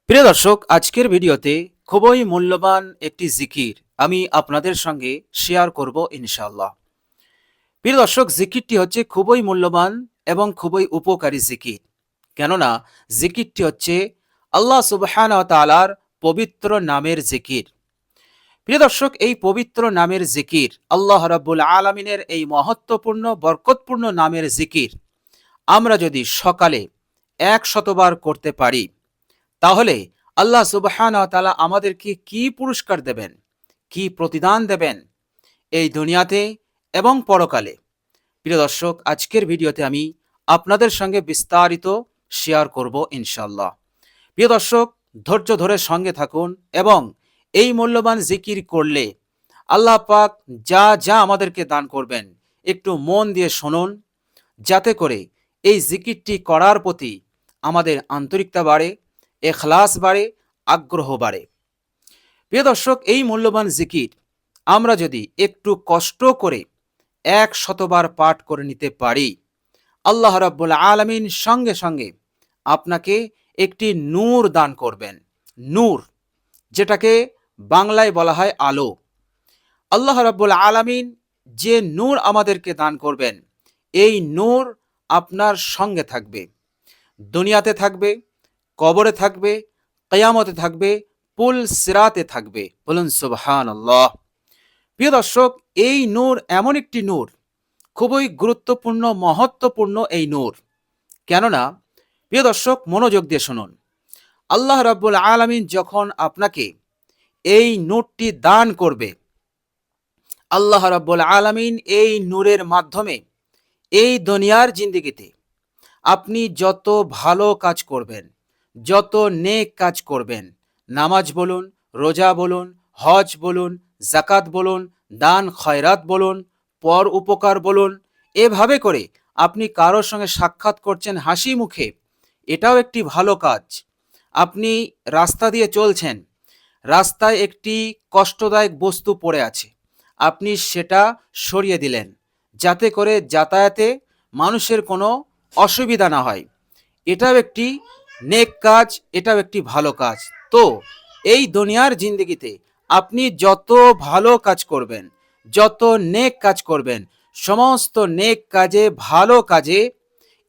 প্রিয় দর্শক, আজকের ভিডিওতে খুবই মূল্যবান একটি জিকির আমি আপনাদের সঙ্গে শেয়ার করব ইনশাআল্লাহ। প্রিয় দর্শক, জিকিরটি হচ্ছে খুবই মূল্যবান এবং খুবই উপকারী জিকির। কেননা জিকিরটি হচ্ছে আল্লাহ সুবহানাহু ওয়া তাআলার পবিত্র নামের জিকির। প্রিয় দর্শক, এই পবিত্র নামের জিকির, আল্লাহ রাব্বুল আলামিনের এই মহত্বপূর্ণ বরকতপূর্ণ নামের জিকির আমরা যদি সকালে ১০০ বার করতে পারি, তাহলে আল্লাহ সুবহানাহু ওয়া তাআলা আমাদেরকে কি পুরস্কার দেবেন, কি প্রতিদান দেবেন এই দুনিয়াতে এবং পরকালে। প্রিয় দর্শক, আজকের ভিডিওতে আমি আপনাদের সঙ্গে বিস্তারিত শেয়ার করব ইনশাআল্লাহ। প্রিয় দর্শক, ধৈর্য ধরে সঙ্গে থাকুন এবং এই মূল্যবান জিকির করলে আল্লাহ পাক যা যা আমাদেরকে দান করবেন একটু মন দিয়ে শুনুন, যাতে করে এই জিকিরটি করার প্রতি আমাদের আন্তরিকতা বাড়ে, এখলাস বাড়ে, আগ্রহ বাড়ে। প্রিয় দর্শক, এই মূল্যবান জিকির আমরা যদি একটু কষ্ট করে ১০০ বার পাঠ করে নিতে পারি, আল্লাহ রাব্বুল আলামিন সঙ্গে সঙ্গে আপনাকে একটি নূর দান করবেন। নূর, যেটাকে বাংলায় বলা হয় আলো। আল্লাহ রাব্বুল আলামিন যে নূর আমাদেরকে দান করবেন, এই নূর আপনার সঙ্গে থাকবে, দুনিয়াতে থাকবে, কবরে থাকবে, কিয়ামতে থাকবে, পুল সিরাতে থাকবে। বলুন সুবহানাল্লাহ। প্রিয় দর্শক, এই নূর এমন একটি নূর, খুবই গুরুত্বপূর্ণ মহত্বপূর্ণ এই নূর। কেননা প্রিয় দর্শক, মনোযোগ দিয়ে শুনুন, আল্লাহ রাব্বুল আলামিন যখন আপনাকে এই নূরটি দান করবে, আল্লাহ রাব্বুল আলামিন এই নূরের মাধ্যমে এই দুনিয়ার জিন্দেগিতে আপনি যত ভালো কাজ করবেন, যত নেক কাজ করবেন, নামাজ বলুন, রোজা বলুন, হজ বলুন, জাকাত বলুন, দান খয়রাত বলুন, পর উপকার বলুন, এভাবে করে আপনি কারোর সঙ্গে সাক্ষাৎ করছেন হাসি মুখে, এটাও একটি ভালো কাজ। আপনি রাস্তা দিয়ে চলছেন, রাস্তায় একটি কষ্টদায়ক বস্তু পড়ে আছে, আপনি সেটা সরিয়ে দিলেন, যাতে করে যাতায়াতে মানুষের কোনো অসুবিধা না হয়, এটাও একটি নেক কাজ, এটাও একটি ভালো কাজ। তো এই দুনিয়ার জিন্দেগিতে আপনি যত ভালো কাজ করবেন, যত নেক কাজ করবেন, সমস্ত নেক কাজে, ভালো কাজে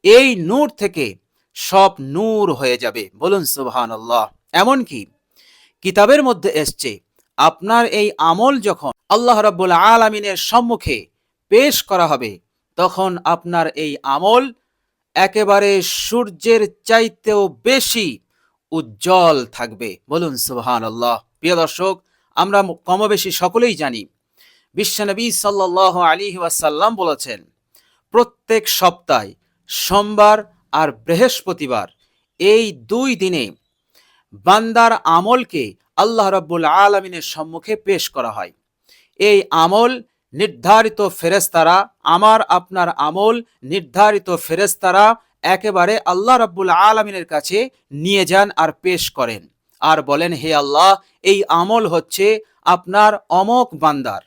এই নূর থেকে সব নূর হয়ে যাবে। বলুন সুবহানাল্লাহ। এমনকি কিতাবের মধ্যে এসছে, আপনার এই আমল যখন আল্লাহ রাব্বুল আলামিনের সম্মুখে পেশ করা হবে, তখন আপনার এই আমল একেবারে সূর্যের চাইতেও বেশি উজ্জ্বল থাকবে। বলুন সুবহানাল্লাহ। প্রিয় দর্শক, আমরা কমবেশি সকলেই জানি, বিশ্বনবী সাল্লাল্লাহু আলাইহি ওয়াসাল্লাম বলেছেন, প্রত্যেক সপ্তাহে সোমবার আর বৃহস্পতিবার, এই দুই দিনে বান্দার আমলকে আল্লাহ রাব্বুল আলামিনের সম্মুখে পেশ করা হয়। এই আমল নির্ধারিত ফেরেশতারা, আমার আপনার আমল নির্ধারিত ফেরেশতারা একেবারে আল্লাহ রাব্বুল আলামিনের কাছে নিয়ে যান আর পেশ করেন, আর বলেন, হে আল্লাহ, এই আমল হচ্ছে আপনার অমক বান্দার।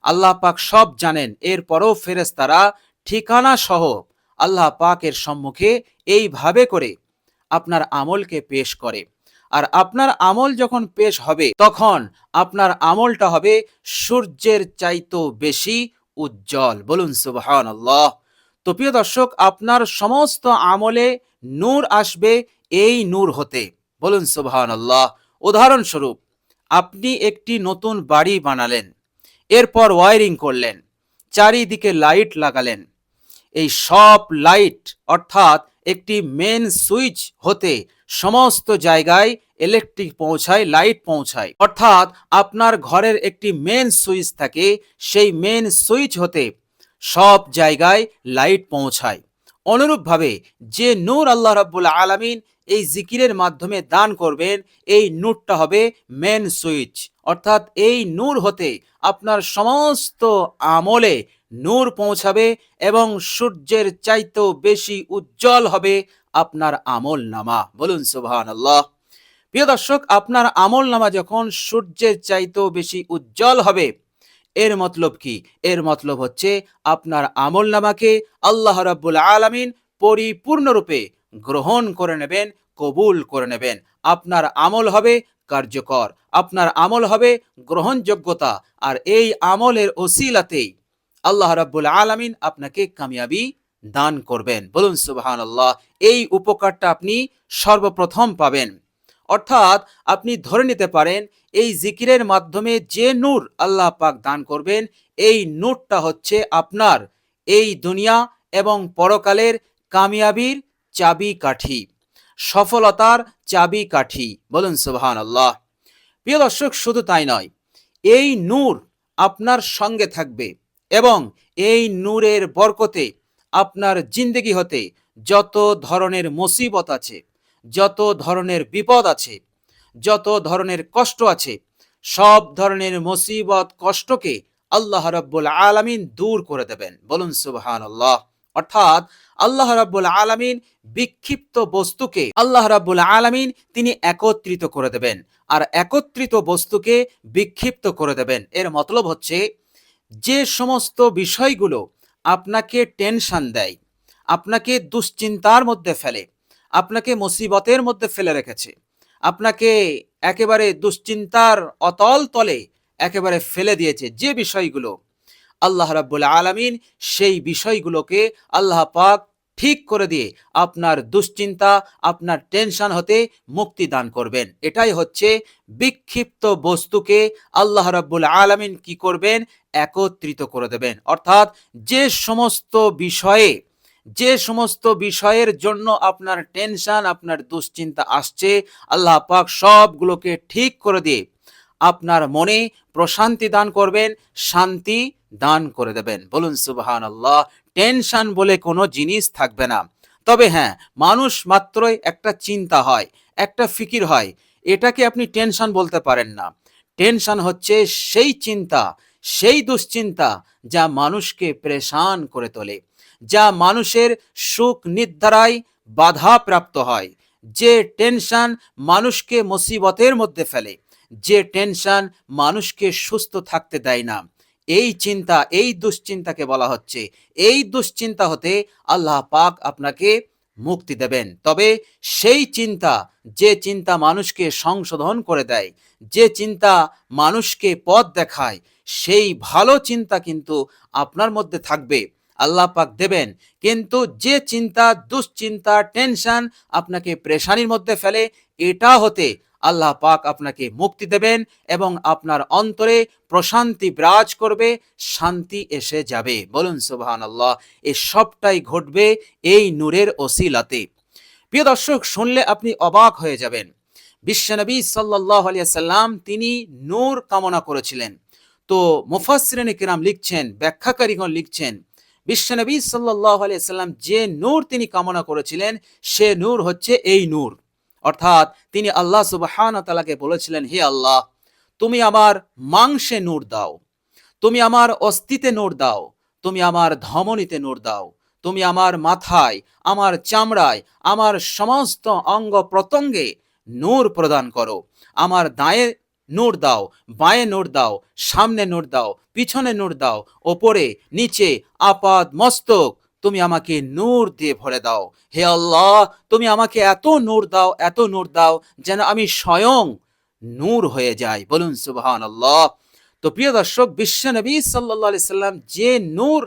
আল্লাহ পাক সব জানেন, এরপরও ফেরেশতারা ঠিকানা সহ আল্লাহ পাকের সম্মুখে এইভাবে করে আপনার আমলকে পেশ করে। আর আপনার আমল যখন পেশ হবে, তখন আপনার আমলটা হবে সূর্যের চাইতেও বেশি উজ্জ্বল। বলুন সুবহানাল্লাহ। তো প্রিয় দর্শক, আপনার সমস্ত আমলে নূর আসবে এই নূর হতে। বলুন সুবহানাল্লাহ। উদাহরণস্বরূপ, আপনি একটি নতুন বাড়ি বানালেন, এরপর ওয়ারিং করলেন, চারিদিকে লাইট লাগালেন। এই সব লাইট, অর্থাৎ একটি মেন সুইচ হতে সমস্ত জায়গায় ইলেকট্রিক পৌঁছায়, লাইট পৌঁছায়। অর্থাৎ আপনার ঘরের একটি মেন সুইচ থাকে, সেই মেন সুইচ হতে সব জায়গায় লাইট পৌঁছায়। অনুরূপভাবে যে নূর আল্লাহ রাব্বুল আলামিন এই জিকিরের মাধ্যমে দান করবেন, এই নূরটা হবে মেন সুইচ। অর্থাৎ এই নূর হতে আপনার সমস্ত আমলে নূর পৌঁছাবে এবং সূর্যের চাইতেও বেশি উজ্জ্বল হবে আপনার আমল নামা। বলুন সুবহানাল্লাহ। প্রিয় দর্শক, আপনার আমল নামা যখন সূর্যের চাইতেও বেশি উজ্জ্বল হবে, এর মতলব কি? এর মতলব হচ্ছে আপনার আমল নামাকে আল্লাহ রাব্বুল আলামিন পরিপূর্ণরূপে গ্রহণ করে নেবেন, কবুল করে নেবেন। আপনার আমল হবে কার্যকর, আপনার আমল হবে গ্রহণযোগ্যতা, আর এই আমলের ওসিলাতেই আল্লাহ রাব্বুল আলামিন আপনাকে কামিয়াবি দান করবেন। বলুন সুবহানাল্লাহ। এই উপকারটা আপনি সর্বপ্রথম পাবেন। অর্থাৎ আপনি ধরে নিতে পারেন এই জিকিরের মাধ্যমে যে নূর আল্লাহ পাক দান করবেন, এই নূরটা হচ্ছে আপনার এই দুনিয়া এবং পরকালের কামিয়াবির চাবিকাঠি, সফলতার চাবিকাঠি। বলুন সুবহানাল্লাহ। প্রিয় দর্শক, শুধু তাই নয়, এই নূর আপনার সঙ্গে থাকবে এবং এই নূরের বরকতে আপনার জিন্দেগি হতে যত ধরনের মুসিবত আছে, যত ধরনের বিপদ আছে, যত ধরনের কষ্ট আছে, সব ধরনের মুসিবত কষ্টকে আল্লাহ রাব্বুল আলামিন দূর করে দেবেন। বলুন সুবহানাল্লাহ। অর্থাৎ আল্লাহ রাব্বুল আলামিন বিক্ষিপ্ত বস্তুকে আল্লাহ রাব্বুল আলামিন তিনি একত্রিত করে দেবেন, আর একত্রিত বস্তুকে বিক্ষিপ্ত করে দেবেন। এর মতলব হচ্ছে যে সমস্ত বিষয়গুলো আপনাকে টেনশন দেয়, আপনাকে দুশ্চিন্তার মধ্যে ফেলে, আপনাকে মুসিবতের মধ্যে ফেলে রেখেছে, আপনাকে একেবারে দুশ্চিন্তার অতল তলে একেবারে ফেলে দিয়েছে, যে বিষয়গুলো আল্লাহ রাব্বুল আলামিন সেই বিষয়গুলোকে আল্লাহ পাক ঠিক করে দিয়ে আপনার দুশ্চিন্তা, আপনার টেনশন হতে মুক্তি দান করবেন। এটাই হচ্ছে বিক্ষিপ্ত বস্তুকে আল্লাহ রাব্বুল আলামিন কি করবেন? একত্রিত করে দেবেন। অর্থাৎ যে সমস্ত বিষয়ে, যে সমস্ত বিষয়ের জন্য আপনার টেনশন, আপনার দুশ্চিন্তা আসছে, আল্লাহ পাক সবগুলোকে ঠিক করে দিয়ে আপনার মনে প্রশান্তি দান করবেন, শান্তি দান করে দেবেন। বলুন সুবহানাল্লাহ। টেনশন বলে কোনো জিনিস থাকবে না। তবে হ্যাঁ, মানুষ মাত্রই একটা চিন্তা হয়, একটা ফিকির হয়, এটাকে আপনি টেনশন বলতে পারেন না। টেনশন হচ্ছে সেই চিন্তা, সেই দুশ্চিন্তা যা মানুষকে পেরেশান করে তোলে, যা মানুষের সুখ নিদ্রায় বাধা প্রাপ্ত হয়, যে টেনশন মানুষকে মুসিবতের মধ্যে ফেলে, যে টেনশন মানুষকে সুস্থ থাকতে দেয় না, এই চিন্তা, এই দুশ্চিন্তাকে বলা হচ্ছে। এই দুশ্চিন্তা হতে আল্লাহ পাক আপনাকে মুক্তি দেবেন। তবে সেই চিন্তা, যে চিন্তা মানুষকে সংশোধন করে দেয়, যে চিন্তা মানুষকে পথ দেখায়, সেই ভালো চিন্তা কিন্তু আপনার মধ্যে থাকবে, আল্লাহ পাক দেবেন। কিন্তু যে চিন্তা, দুশ্চিন্তা, টেনশন আপনাকে পেরেশানির মধ্যে ফেলে, এটা হতে আল্লাহ পাক আপনাকে মুক্তি দেবেন এবং আপনার অন্তরে প্রশান্তি বিরাজ করবে, শান্তি এসে যাবে। বলুন সুবহানাল্লাহ। এই সবটাই ঘটবে এই নূরের ওসিলাতে। প্রিয় দর্শক, শুনলে আপনি অবাক হয়ে যাবেন। বিশ্বনবী সাল্লাল্লাহু আলাইহি সাল্লাম তিনি নূর কামনা করেছিলেন। তো মুফাসসিরিনে কিরাম লিখছেন, ব্যাখ্যাকারীগণ লিখছেন, বিশ্বনবী সাল্লাল্লাহু আলাইহি সাল্লাম যে নূর তিনি কামনা করেছিলেন, সে নূর হচ্ছে এই নূর। অর্থাৎ তিনি আল্লাহ সুবহানাহু ওয়া তাআলাকে বলেছিলেন, হে আল্লাহ, তুমি আমার মাংসে নূর দাও, তুমি আমার অস্থিতে নূর দাও, তুমি আমার ধমনীতে নূর দাও, তুমি আমার মাথায়, আমার চামড়ায়, আমার সমস্ত অঙ্গ প্রত্যঙ্গে নূর প্রদান করো। আমার দায়ে নূর দাও, বাঁয়ে নূর দাও, সামনে নূর দাও, পিছনে নূর দাও, ওপরে নিচে আপাদ মস্তক তুমি আমাকে নূর দিয়ে ভরে দাও। হে আল্লাহ, তুমি আমাকে এত নূর দাও, এত নূর দাও, যেন আমি স্বয়ং নূর হয়ে যাই। বলুন সুবহানাল্লাহ। তো প্রিয় দর্শক, বিশ্বনবী সাল্লাল্লাহু আলাইহি সাল্লাম যে নূর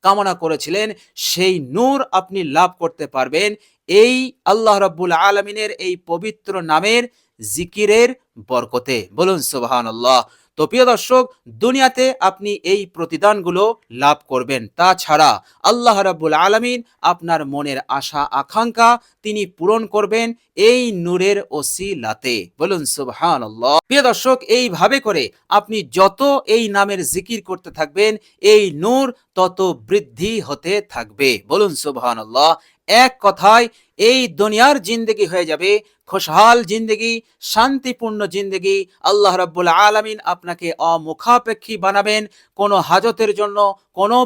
কামনা করেছিলেন, সেই নূর আপনি লাভ করতে পারবেন এই আল্লাহ রাব্বুল আলামিনের এই পবিত্র নামের জিকিরের বরকতে। বলুন সুবহানাল্লাহ। তো প্রিয় দর্শক, দুনিয়াতে আপনি এই প্রতিদানগুলো লাভ করবেন। তাছাড়া আল্লাহ রাব্বুল আলামিন আপনার মনের আশা আকাঙ্ক্ষা তিনি পূরণ করবেন এই নূরের ওসিলাতে। বলুন সুবহানাল্লাহ। প্রিয় দর্শক, এইভাবে করে আপনি যত এই নামের জিকির করতে থাকবেন, এই নূর তত বৃদ্ধি হতে থাকবে। বলুন সুবহানাল্লাহ। এক কথায় এই দুনিয়ার জিন্দেগি হয়ে যাবে খুশহাল জিন্দেগি, শান্তিপূর্ণ জিন্দেগি। আল্লাহ রাব্বুল আলামিন আপনাকে অমুখাপেক্ষী বানাবেন। কোনো হাজতের জন্য, কোনো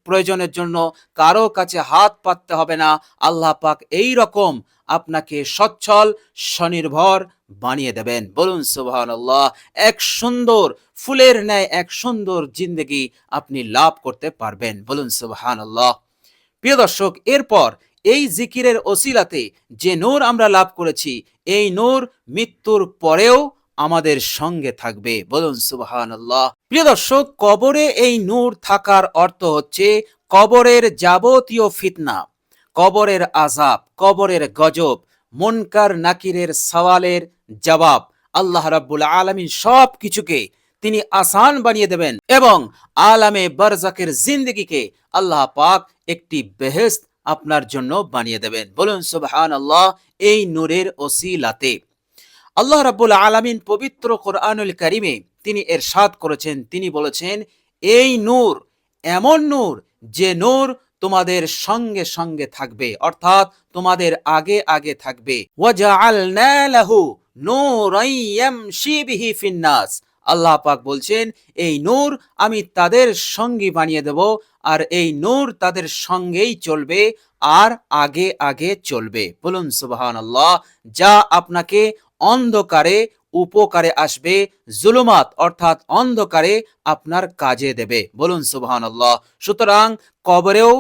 প্রয়োজনের জন্য কারো কাছে হাত পাততে হবে না। আল্লাহ পাক এই রকম আপনাকে সচ্ছল, স্বনির্ভর বানিয়ে দেবেন। বলুন সুবহানাল্লাহ। এক সুন্দর ফুলের ন্যায় এক সুন্দর জিন্দেগি আপনি লাভ করতে পারবেন। বলুন সুবহানাল্লাহ। প্রিয় দর্শক, এরপর এই জিকিরের ওসিলাতে যে নূর আমরা লাভ করেছি, এই নূর মৃত্যুর পরেও আমাদের সঙ্গে থাকবে। বলুন সুবহানাল্লাহ। প্রিয় দর্শক, কবরে এই নূর থাকার অর্থ হচ্ছে কবরের যাবতীয় ফিতনা, কবরের আযাব, কবরের গজব, মুনকার নাকিরের সওয়ালের জবাব আল্লাহ রাব্বুল আলামিন সব কিছুকে তিনি আসান বানিয়ে দেবেন এবং আলামে বারজাকের জিন্দেগিকে আল্লাহ পাক একটি বেহেশত আপনার জন্য বানিয়ে দেবেন। বলুন সুবহানাল্লাহ। এই নূরের ওসিলাতে আল্লাহ রাব্বুল আলামিন পবিত্র কোরআনুল কারীমে তিনি ইরশাদ করেছেন, তিনি বলেছেন, এই নূর এমন নূর যে নূর তোমাদের সঙ্গে সঙ্গে থাকবে, অর্থাৎ তোমাদের আগে আগে থাকবে। ওয়াজআলনা লাহু নূরান ইয়ামশি বিহি ফিন্নাস। আল্লাহ পাক বলছেন, এই নূর আমি তাদের সঙ্গী বানিয়ে দেব, আর এই নূর তাদের সঙ্গেই চলবে আর আগে আগে চলবে। বলুন সুবহানাল্লাহ। যা আপনাকে অন্ধকারে উপকারে আসবে, জুলুমাত অর্থাৎ অন্ধকারে আপনার কাজে দেবে। বলুন সুবহানাল্লাহ। সুতরাং কবরেও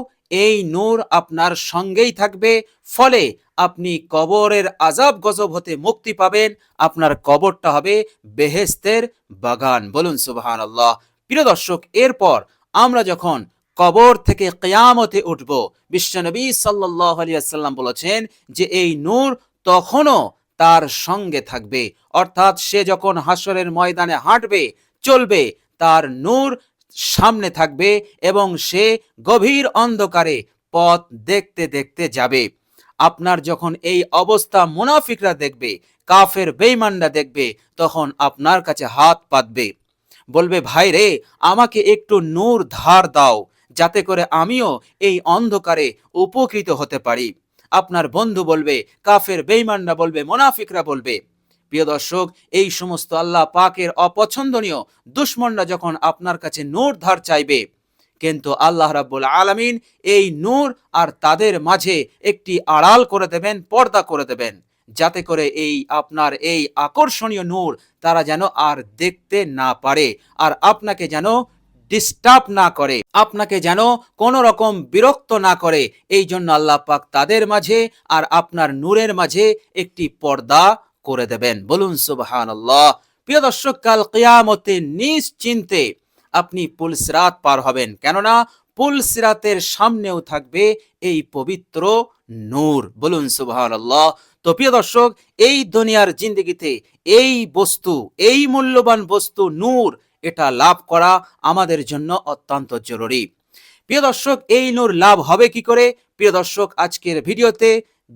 এই নূর আপনার সঙ্গেই থাকবে, ফলে আপনি কবরের আযাব গজব হতে মুক্তি পাবেন। আপনার কবরটা হবে বেহেশতের বাগান। বলুন সুবহানাল্লাহ। প্রিয় দর্শক, এরপর আমরা যখন কবর থেকে কিয়ামতে উঠব, বিশ্বনবী সাল্লাল্লাহু আলাইহি ওয়াসাল্লাম বলেছেন যে এই নূর তখনও তার সঙ্গে থাকবে, অর্থাৎ সে যখন হাসরের ময়দানে হাঁটবে চলবে, তার নূর সামনে থাকবে এবং সে গভীর অন্ধকারে পথ দেখতে দেখতে যাবে। আপনার যখন এই অবস্থা মুনাফিকরা দেখবে, কাফের বেঈমানরা দেখবে, তখন আপনার কাছে হাত পাতবে, বলবে, ভাই রে, আমাকে একটু নূর ধার দাও, যাতে করে আমিও এই অন্ধকারে উপকৃত হতে পারি। আপনার বন্ধু বলবে, কাফের বেঈমানরা বলবে, মুনাফিকরা বলবে। প্রিয় দর্শক, এই সমস্ত আল্লাহ পাকের অপছন্দনীয় দুশমনরা যখন আপনার কাছে নূর ধার চাইবে, কিন্তু আল্লাহ রাব্বুল আলামিন এই নূর আর তাদের মাঝে একটি আড়াল করে দেবেন, পর্দা করে দেবেন, যাতে করে এই আপনার এই আকর্ষণীয় নূর তারা যেন আর দেখতে না পারে, আর আপনাকে যেন ডিস্টার্ব না করে, আপনাকে যেন কোন রকম বিরক্ত না করে। এই জন্য আল্লাহ পাক তাদের মাঝে আর আপনার নূরের মাঝে একটি পর্দা করে দেবেন। বলুন সুবহানাল্লাহ। প্রিয় দর্শক, কাল কিয়ামতে নিশ্চিন্তে আপনি পুলসিরাত পার হবেন, কেননা পুলসিরাতের সামনেও থাকবে এই পবিত্র নূর। বলুন সুবহানাল্লাহ। তো প্রিয় দর্শক, এই দুনিয়ার জিন্দেগিতে এই বস্তু, এই মূল্যবান বস্তু নূর, এটা লাভ করা আমাদের জন্য অত্যন্ত জরুরি। প্রিয় দর্শক, এই নূর লাভ হবে কি করে? প্রিয় দর্শক, আজকের ভিডিওতে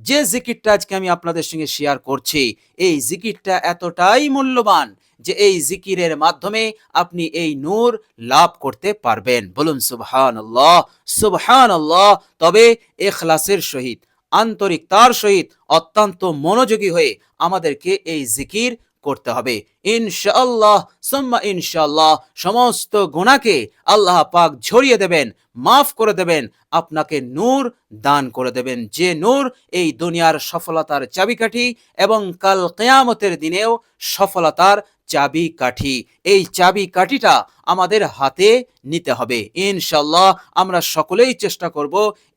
যে জিকিরটা আজকে আমি আপনাদের সঙ্গে শেয়ার করছি, এই জিকিরটা এতটাই মূল্যবান যে এই জিকিরের মাধ্যমে আপনি এই নূর লাভ করতে পারবেন। বলুন সুবহানাল্লাহ, সুবহানাল্লাহ। তবে ইখলাসের সহিত, আন্তরিকতার সহিত, অত্যন্ত মনোযোগী হয়ে আমাদেরকে এই জিকির করতে হবে। ইনশাআল্লাহ সুম্মা ইনশাআল্লাহ সমস্ত গুনাহকে আল্লাহ পাক ঝরিয়ে দেবেন, মাফ করে দেবেন, আপনাকে নূর দান করে দেবেন, যে নূর এই দুনিয়ার সফলতার চাবিকাঠি এবং কাল কিয়ামতের দিনেও সফলতার চাবিকাঠি। এই চাবিকাঠিটা আমাদের হাতে নিতে হবে। ইনশাআল্লাহ আমরা সকলেই চেষ্টা করব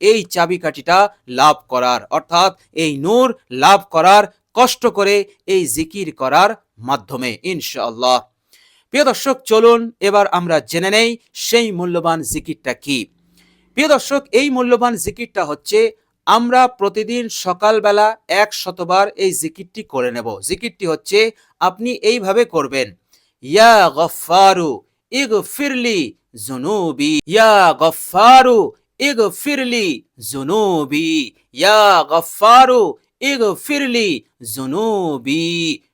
এই চাবিকাঠিটা লাভ করার, অর্থাৎ এই নূর লাভ করার, কষ্ট করে এই জিকির করার মাধ্যমে ইনশাআল্লাহ। প্রিয় দর্শক, চলুন এবার আমরা জেনে নেই সেই মূল্যবান জিকিরটা কি। প্রিয় দর্শক, এই মূল্যবান জিকিরটা হচ্ছে, আমরা প্রতিদিন সকালবেলা 100 বার এই জিকিরটি করে নেব। জিকিরটি হচ্ছে, আপনি এইভাবে করবেন, ইয়া গফফারু ইগফিরলি যুনুবি, ইয়া গফফারু ইগফিরলি যুনুবি, ইয়া গফফারু ইগফিরলি যুনুবি।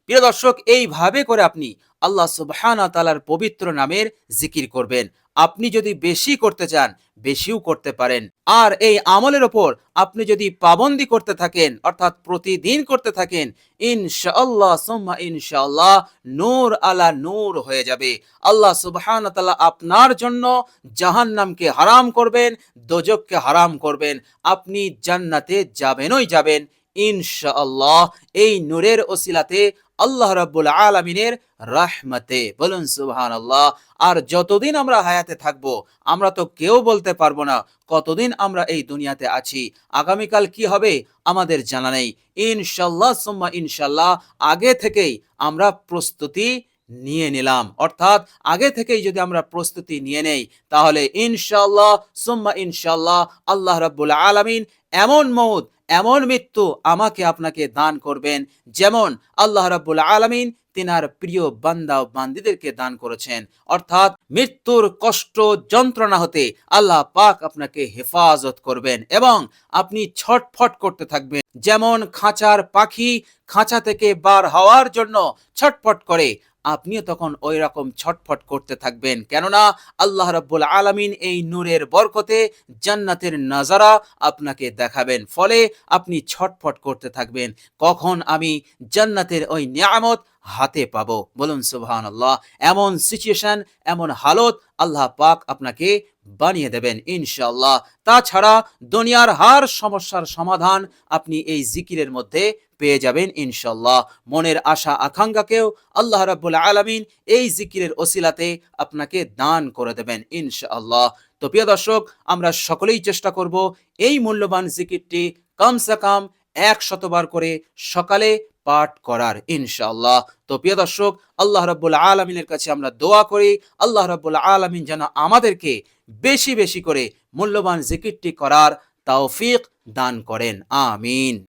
প্রিয় দর্শক, এইভাবে করে আপনি আল্লাহ সুবহানাহু ওয়া তাআলার পবিত্র নামের জিকির করবেন। আপনি যদি বেশি করতে চান, বেশিও করতে পারেন। আর এই আমলের ওপর আপনি যদি পাবন্দি করতে থাকেন, অর্থাৎ প্রতিদিন করতে থাকেন, ইনশাআল্লাহ সুম্মা ইনশাআল্লাহ নূর আলা নূর হয়ে যাবে। আল্লাহ সুবহানাহু ওয়া তাআলা আপনার জন্য জাহান্নামকে হারাম করবেন, দোজখকে হারাম করবেন, আপনি জান্নাতে যাবেনই যাবেন ইনশাআল্লাহ। এই নূরের ওসিলাতে আল্লাহ রাব্বুল আলামিনের রাহমাতে। বলুন সুবহানাল্লাহ। আর যতদিন আমরা হায়াতে থাকব, আমরা তো কেউ বলতে পারবো না কতদিন আমরা এই দুনিয়াতে আছি, আগামীকাল কি হবে আমাদের জানা নেই। ইনশাল্লাহ সুম্মা ইনশাল্লাহ আগে থেকেই আমরা প্রস্তুতি নিয়ে নিলাম, অর্থাৎ আগে থেকেই যদি আমরা প্রস্তুতি নিয়ে নেই, তাহলে ইনশাল্লাহ সুম্মা ইনশাল্লাহ আল্লাহ রাব্বুল আলামিন এমন মউত, এমন মৃত্যু আমাকে আপনাকে দান করবেন, যেমন আল্লাহ রাব্বুল আলামিন তিনার প্রিয় বান্দা ও বান্দীদেরকে দান করেছেন। অর্থাৎ মৃত্যুর কষ্ট যন্ত্রণা হতে আল্লাহ পাক আপনাকে হেফাজত করবেন এবং আপনি ছটফট করতে থাকবেন। যেমন খাঁচার পাখি খাঁচা থেকে বার হওয়ার জন্য ছটফট করে, আপনিও তখন ওই রকম ছটফট করতে থাকবেন, কেননা আল্লাহ রাব্বুল আলামিন এই নূরের বরকতে জান্নাতের নাজারা আপনাকে দেখাবেন। ফলে আপনি ছটফট করতে থাকবেন, কখন আমি জান্নাতের ওই নিয়ামত হাতে পাবো। বলুন সুবহানাল্লাহ। এমন সিচুয়েশন, এমন হালত আল্লাহ পাক আপনাকে বানিয়ে দেবেন ইনশাআল্লাহ। তাছাড়া দুনিয়ার হার সমস্যার সমাধান আপনি এই জিকিরের মধ্যে পেয়ে যাবেন ইনশাআল্লাহ। মনের আশা আকাঙ্ক্ষাকেও আল্লাহ রাব্বুল আলামিন এই জিকিরের ওসিলাতে আপনাকে দান করে দেবেন ইনশাআল্লাহ। তো প্রিয় দর্শক, আমরা সকলেই চেষ্টা করব এই মূল্যবান জিকিরটি কমসে কম 100 বার করে সকালে পাঠ করার ইনশাআল্লাহ। তো প্রিয় দর্শক, আল্লাহ রাব্বুল আলামিনের কাছে আমরা দোয়া করি, আল্লাহ রাব্বুল আলামিন যেন আমাদেরকে বেশি বেশি করে মূল্যবান জিকিরটি করার তৌফিক দান করেন। আমিন।